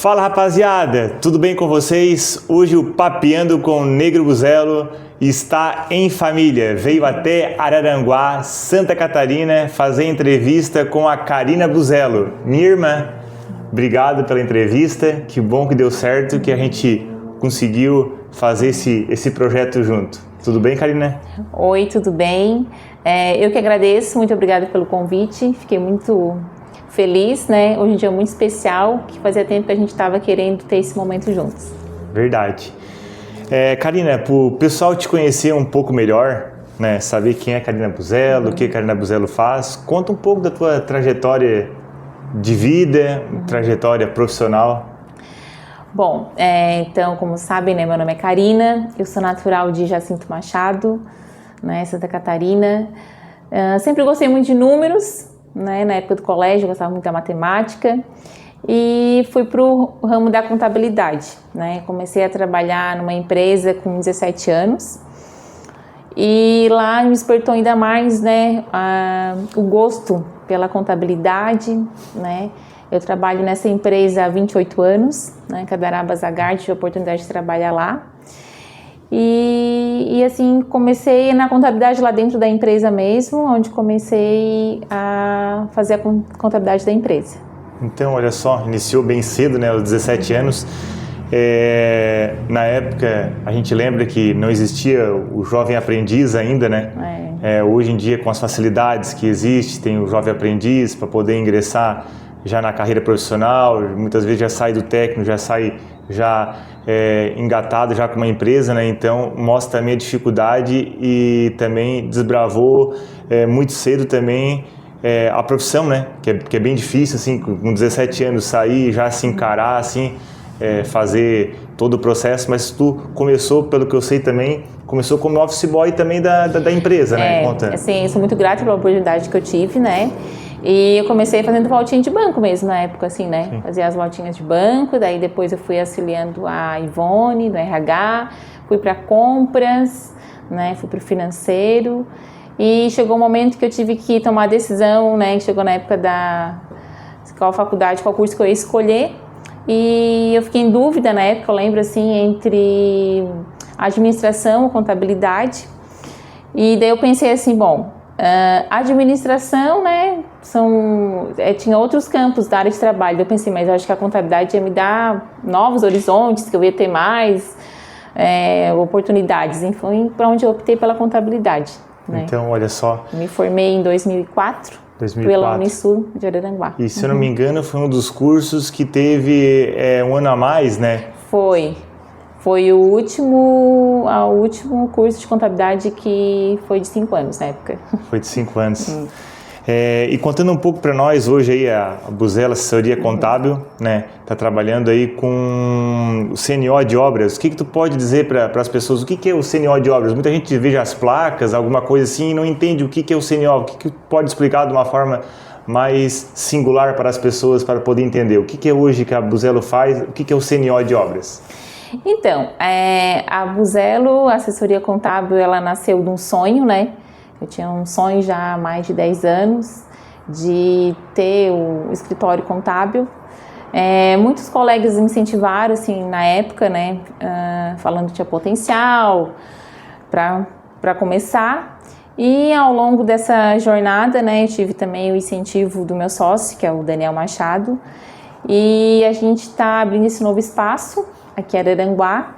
Fala rapaziada, tudo bem com vocês? Hoje o Papeando com Negro Buzelo está em família. Veio até Araranguá, Santa Catarina, fazer entrevista com a Karina Buzelo, minha irmã. Obrigado pela entrevista, que bom que deu certo, que a gente conseguiu fazer esse projeto junto. Tudo bem, Karina? Oi, tudo bem? Eu que agradeço, muito obrigada pelo convite, fiquei muito feliz, né? Hoje é um dia muito especial, que fazia tempo que a gente estava querendo ter esse momento juntos. Verdade. Karina, para o pessoal te conhecer um pouco melhor, né? Saber quem é Karina Buzelo, o que a Karina Buzelo faz, conta um pouco da tua trajetória de vida, trajetória profissional. Bom, então, como sabem, né, meu nome é Karina, eu sou natural de Jacinto Machado, né, Santa Catarina. Sempre gostei muito de números, né, na época do colégio eu gostava muito da matemática e fui para o ramo da contabilidade, né. Comecei a trabalhar numa empresa com 17 anos e lá me despertou ainda mais, né, o gosto pela contabilidade, né. Eu trabalho nessa empresa há 28 anos, né, Cadaraba Zagart, tive a oportunidade de trabalhar lá. E assim, comecei na contabilidade lá dentro da empresa mesmo, onde comecei a fazer a contabilidade da empresa. Então, olha só, iniciou bem cedo, né, aos 17 anos. Na época, a gente lembra que não existia o jovem aprendiz ainda, né? Hoje em dia, com as facilidades que existem, tem o jovem aprendiz para poder ingressar já na carreira profissional, muitas vezes já sai do técnico, já sai engatado já com uma empresa, né? Então mostra também a dificuldade e também desbravou muito cedo também a profissão, né? Que é bem difícil, assim, com 17 anos sair, já se encarar, assim, fazer todo o processo, mas tu começou, pelo que eu sei também, começou como office boy também da empresa, né? Conta. Assim, eu sou muito grata pela oportunidade que eu tive, né? E eu comecei fazendo voltinha de banco mesmo na época, assim, né? Sim. Fazia as voltinhas de banco, daí depois eu fui auxiliando a Ivone, do RH, fui para compras, né? Fui para o financeiro e chegou um momento que eu tive que tomar a decisão, né? Chegou na época da qual faculdade, qual curso que eu ia escolher e eu fiquei em dúvida na época, eu lembro, assim, entre administração ou contabilidade e daí eu pensei assim, bom, administração, né, tinha outros campos da área de trabalho. Eu pensei, mas eu acho que a contabilidade ia me dar novos horizontes, que eu ia ter mais oportunidades. Então, para onde eu optei pela contabilidade. Né? Então, olha só. Me formei em 2004 pela Unisul de Araranguá. E, se eu não me engano, foi um dos cursos que teve um ano a mais, né? Foi o último curso de contabilidade que foi de 5 anos na época. Foi de 5 anos. E contando um pouco para nós, hoje aí a Buzelo Assessoria Contábil, né, tá trabalhando aí com o CNO de obras. O que tu pode dizer para as pessoas? O que é o CNO de obras? Muita gente vê as placas, alguma coisa assim, e não entende o que é o CNO. O que pode explicar de uma forma mais singular para as pessoas, para poder entender? O que é hoje que a Buzelo faz? O que é o CNO de obras? Então, a Buzelo, a assessoria contábil, ela nasceu de um sonho, né? Eu tinha um sonho já há mais de 10 anos de ter o escritório contábil. Muitos colegas me incentivaram, assim, na época, né? Falando que tinha potencial para começar. E ao longo dessa jornada, né? Eu tive também o incentivo do meu sócio, que é o Daniel Machado. E a gente está abrindo esse novo espaço aqui em Araranguá,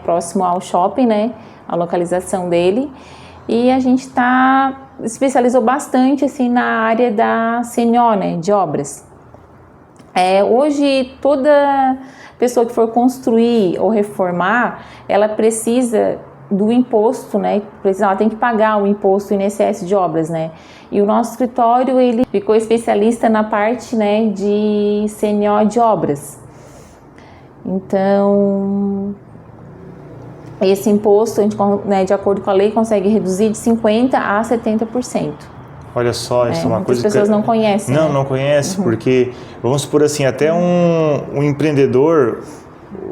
próximo ao shopping, né, a localização dele, e a gente especializou bastante, assim, na área da CNO, né, de obras. Hoje, toda pessoa que for construir ou reformar, ela precisa do imposto, né, ela tem que pagar o imposto INSS de obras, né, e o nosso escritório, ele ficou especialista na parte, né, de CNO de obras. Então, esse imposto, a gente, né, de acordo com a lei, consegue reduzir de 50% a 70%. Olha só, isso é uma coisa que... as pessoas não conhecem. Não conhecem, porque, vamos supor assim, até um empreendedor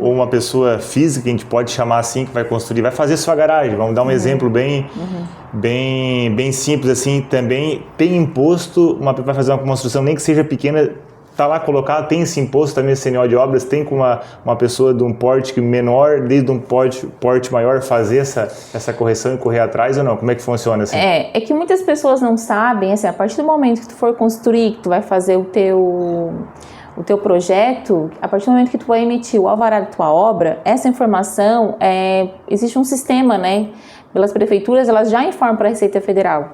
ou uma pessoa física, que a gente pode chamar assim, que vai construir, vai fazer sua garagem. Vamos dar um exemplo bem simples assim, também tem imposto, vai fazer uma construção, nem que seja pequena, está lá colocado, tem esse imposto também, esse CNO de obras, tem com uma pessoa de um porte menor, desde um porte maior, fazer essa correção e correr atrás ou não? Como é que funciona assim? É que muitas pessoas não sabem, assim, a partir do momento que tu for construir, que tu vai fazer o teu projeto, a partir do momento que tu vai emitir o alvará da tua obra, essa informação, existe um sistema, né? Pelas prefeituras, elas já informam para a Receita Federal.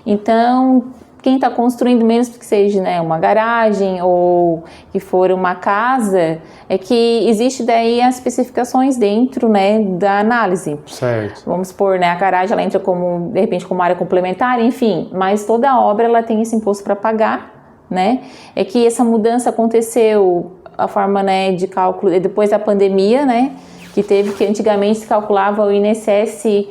Então, quem está construindo, menos que seja, né, uma garagem ou que for uma casa, é que existe daí as especificações dentro, né, da análise. Certo. Vamos supor, né, a garagem ela entra como, de repente, como área complementar, enfim, mas toda a obra ela tem esse imposto para pagar, né? É que essa mudança aconteceu, a forma, né, de cálculo, depois da pandemia, né, que antigamente se calculava o INSS,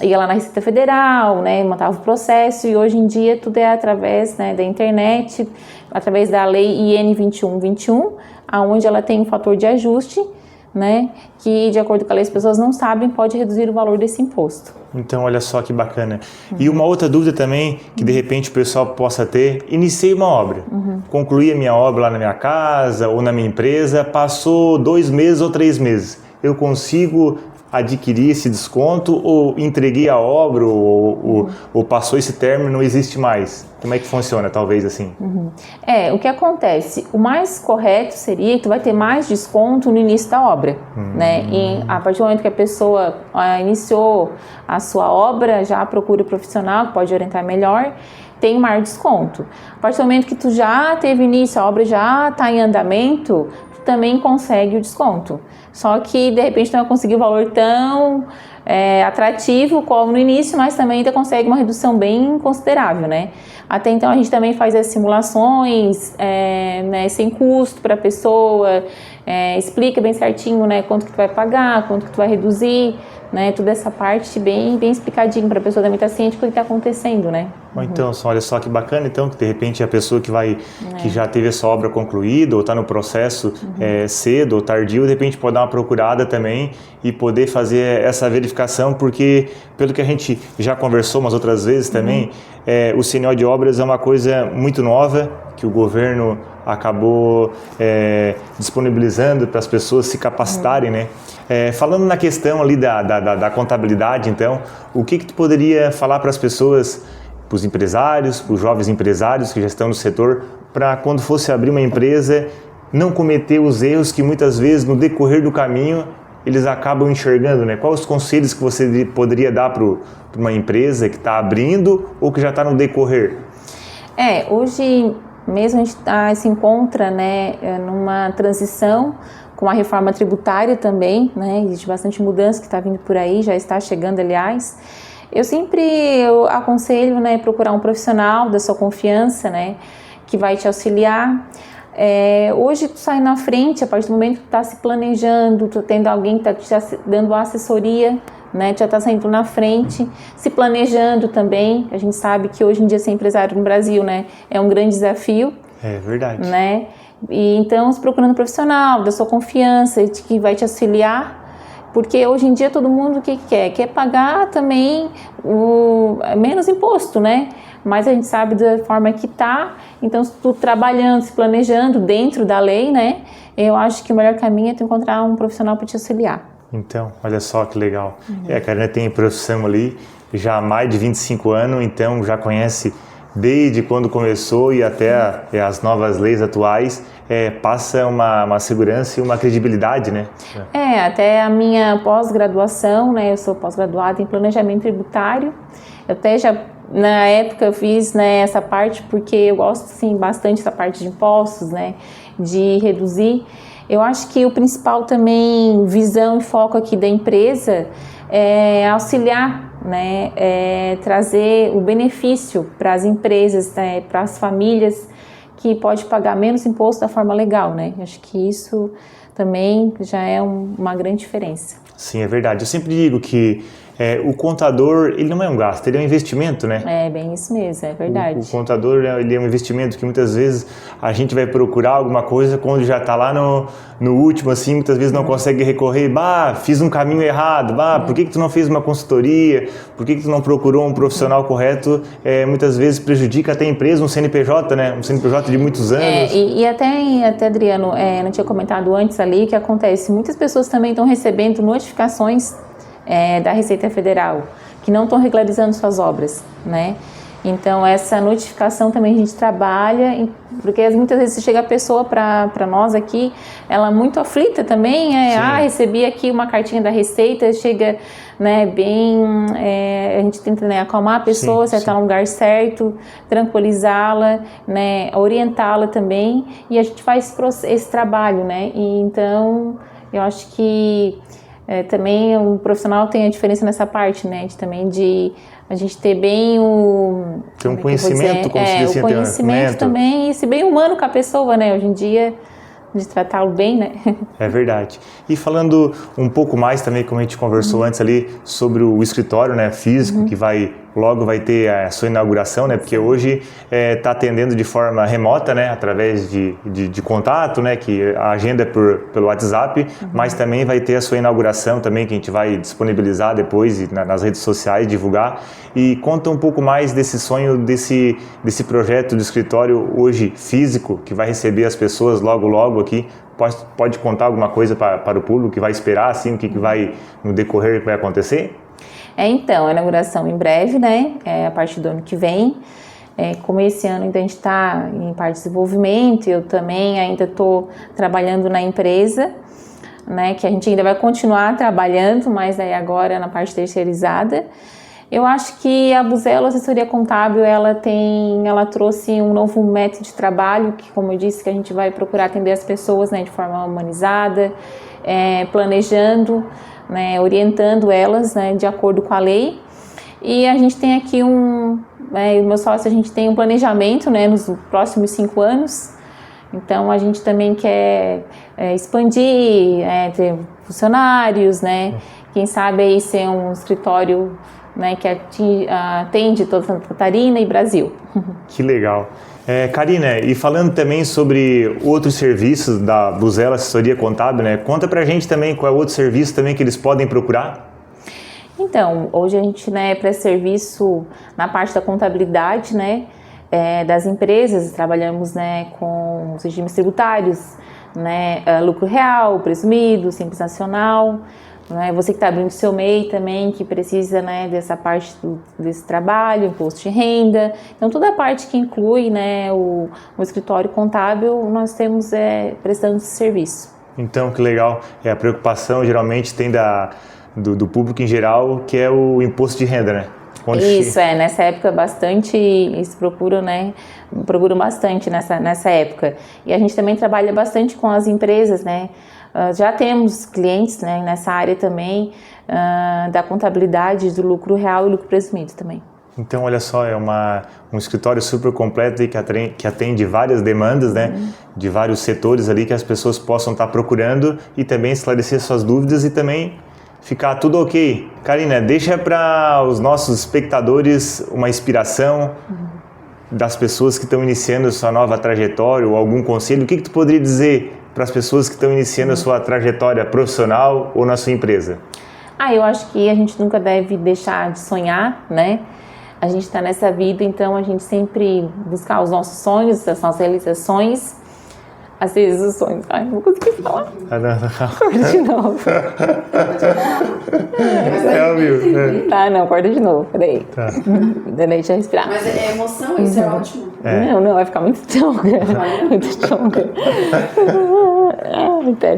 ia lá na Receita Federal, né, montava o processo, e hoje em dia tudo é através, né, da internet, através da lei IN 2121, aonde ela tem um fator de ajuste, né, que de acordo com a lei as pessoas não sabem, pode reduzir o valor desse imposto. Então, olha só que bacana. E uma outra dúvida também, que de repente o pessoal possa ter, iniciei uma obra, concluí a minha obra lá na minha casa ou na minha empresa, passou 2 meses ou 3 meses, eu consigo adquirir esse desconto ou entreguei a obra ou passou esse término, não existe mais? Como é que funciona, talvez assim? O que acontece? O mais correto seria que tu vai ter mais desconto no início da obra, né? E a partir do momento que a pessoa iniciou a sua obra, já procura o profissional que pode orientar melhor, tem um maior desconto. A partir do momento que tu já teve início, a obra já está em andamento, tu também consegue o desconto. Só que, de repente, não vai conseguir um valor tão atrativo como no início, mas também ainda consegue uma redução bem considerável, né? Até então, a gente também faz as simulações, né, sem custo para a pessoa, explica bem certinho, né, quanto que tu vai pagar, quanto que tu vai reduzir, né, toda essa parte bem explicadinho para a pessoa também estar ciente do que está acontecendo, né? Então, olha só que bacana, então, que de repente a pessoa que já teve essa obra concluída ou está no processo cedo ou tardio, de repente pode dar uma procurada também e poder fazer essa verificação, porque pelo que a gente já conversou umas outras vezes também, o CNO de obras é uma coisa muito nova, que o governo acabou disponibilizando para as pessoas se capacitarem, né? Falando na questão ali da contabilidade, então, o que tu poderia falar para as pessoas, para os empresários, para os jovens empresários que já estão no setor, para quando fosse abrir uma empresa, não cometer os erros que muitas vezes no decorrer do caminho eles acabam enxergando, né? Quais os conselhos que você poderia dar para uma empresa que está abrindo ou que já está no decorrer? Hoje mesmo a gente se encontra, né, numa transição com a reforma tributária também, né? Existe bastante mudança que está vindo por aí, já está chegando, aliás. Eu aconselho, né, procurar um profissional da sua confiança, né, que vai te auxiliar. Hoje tu sai na frente, a partir do momento que tu está se planejando, tu tendo alguém que está te dando assessoria, né, tu já está saindo na frente, se planejando também. A gente sabe que hoje em dia ser empresário no Brasil, né, é um grande desafio. É verdade. Né? E então, procurando um profissional da sua confiança, que vai te auxiliar. Porque hoje em dia todo mundo o que quer? Quer pagar também menos imposto, né? Mas a gente sabe da forma que tá, então se tu trabalhando, se planejando dentro da lei, né? Eu acho que o melhor caminho é tu encontrar um profissional para te auxiliar. Então, olha só que legal. A Karina tem profissão ali já há mais de 25 anos, então já conhece desde quando começou e até as novas leis atuais, passa uma segurança e uma credibilidade, né? Até a minha pós-graduação, né? Eu sou pós-graduada em planejamento tributário. Eu até já, na época, eu fiz, né, essa parte porque eu gosto, sim, bastante dessa parte de impostos, né? De reduzir. Eu acho que o principal também, visão e foco aqui da empresa é auxiliar, né, trazer o benefício para as empresas, né, para as famílias que pode pagar menos imposto da forma legal, né? Acho que isso também já é uma grande diferença. Sim, é verdade. Eu sempre digo que O contador, ele não é um gasto, ele é um investimento, né? É bem isso mesmo, é verdade. O contador, ele é um investimento que muitas vezes a gente vai procurar alguma coisa quando já está lá no último, assim, muitas vezes não consegue recorrer, fiz um caminho errado, por que tu não fez uma consultoria, por que tu não procurou um profissional correto, muitas vezes prejudica até a empresa, um CNPJ, né? Um CNPJ de muitos anos. E até Adriano, não tinha comentado antes ali, o que acontece, muitas pessoas também estão recebendo notificações da Receita Federal, que não estão regularizando suas obras, né? Então, essa notificação também a gente trabalha, porque muitas vezes chega a pessoa para nós aqui, ela muito aflita também, recebi aqui uma cartinha da Receita, chega, né, a gente tenta, né, acalmar a pessoa, se ela está no lugar certo, tranquilizá-la, né, orientá-la também, e a gente faz esse trabalho, né, e então, eu acho que também o profissional tem a diferença nessa parte, né, de a gente ter bem ter um conhecimento, como se dizia, o conhecimento também, e ser bem humano com a pessoa, né, hoje em dia, de tratá-lo bem, né. É verdade. E falando um pouco mais também, como a gente conversou antes ali, sobre o escritório, né, físico, que logo vai ter a sua inauguração, né, porque hoje está atendendo de forma remota, né, através de contato, né, que a agenda é pelo WhatsApp, mas também vai ter a sua inauguração também, que a gente vai disponibilizar depois nas redes sociais, divulgar. E conta um pouco mais desse sonho, desse projeto do escritório hoje físico, que vai receber as pessoas logo aqui. Pode contar alguma coisa para o público que vai esperar, assim, o que vai no decorrer que vai acontecer? Então, a inauguração em breve, né, a partir do ano que vem. Como esse ano ainda a gente está em parte de desenvolvimento, eu também ainda estou trabalhando na empresa, né, que a gente ainda vai continuar trabalhando, mas aí agora na parte terceirizada. Eu acho que a Buzelo Assessoria Contábil, ela trouxe um novo método de trabalho, que, como eu disse, que a gente vai procurar atender as pessoas, né, de forma humanizada, planejando, né, orientando elas, né, de acordo com a lei. E a gente tem aqui o meu sócio, a gente tem um planejamento, né, nos próximos 5 anos. Então, a gente também quer expandir, ter funcionários, né, quem sabe aí ser um escritório, né, que atende toda Santa Catarina e Brasil. Que legal. Karina, e falando também sobre outros serviços da Buzelo Assessoria Contábil, né, conta pra gente também qual é o outro serviço também que eles podem procurar. Então, hoje a gente, né, presta serviço na parte da contabilidade, né, das empresas, trabalhamos, né, com os regimes tributários, né, lucro real, presumido, simples nacional, né, você que está abrindo seu MEI também, que precisa, né, dessa parte desse trabalho, imposto de renda, então toda a parte que inclui, né, o escritório contábil, nós temos prestando esse serviço. Então, que legal, a preocupação geralmente tem do público em geral, que é o imposto de renda, né? Isso, nessa época bastante, eles procuram bastante nessa época. E a gente também trabalha bastante com as empresas, né? Já temos clientes, né, nessa área também, da contabilidade, do lucro real e lucro presumido também. Então, olha só, um escritório super completo e que atende várias demandas, né, de vários setores ali que as pessoas possam estar procurando e também esclarecer suas dúvidas e também ficar tudo ok. Karina, deixa para os nossos espectadores uma inspiração das pessoas que estão iniciando sua nova trajetória ou algum conselho. O que tu poderia dizer para as pessoas que estão iniciando a sua trajetória profissional ou na sua empresa? Eu acho que a gente nunca deve deixar de sonhar, né? A gente está nessa vida, então a gente sempre buscar os nossos sonhos, as nossas realizações. Às vezes os sonhos... não vou conseguir falar. Corta de novo. Ao vivo. Tá, não, corta de novo. Peraí. Tá. Deixa eu respirar. Mas é emoção, isso é ótimo. Não, vai ficar muito tronca. Muito tronca.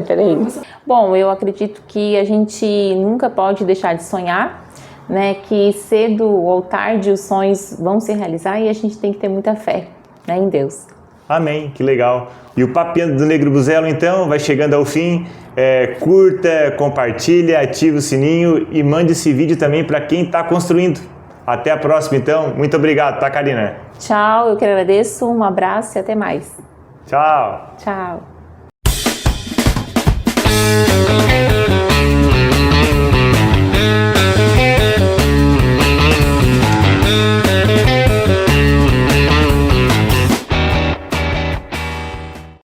Peraí. Bom, eu acredito que a gente nunca pode deixar de sonhar, né? Que cedo ou tarde os sonhos vão se realizar e a gente tem que ter muita fé, né, em Deus. Amém, que legal. E o Papinho do Negro Buzelo, então, vai chegando ao fim. Curta, compartilha, ativa o sininho e mande esse vídeo também para quem está construindo. Até a próxima, então. Muito obrigado, tá, Karina? Tchau, eu que agradeço. Um abraço e até mais. Tchau. Tchau.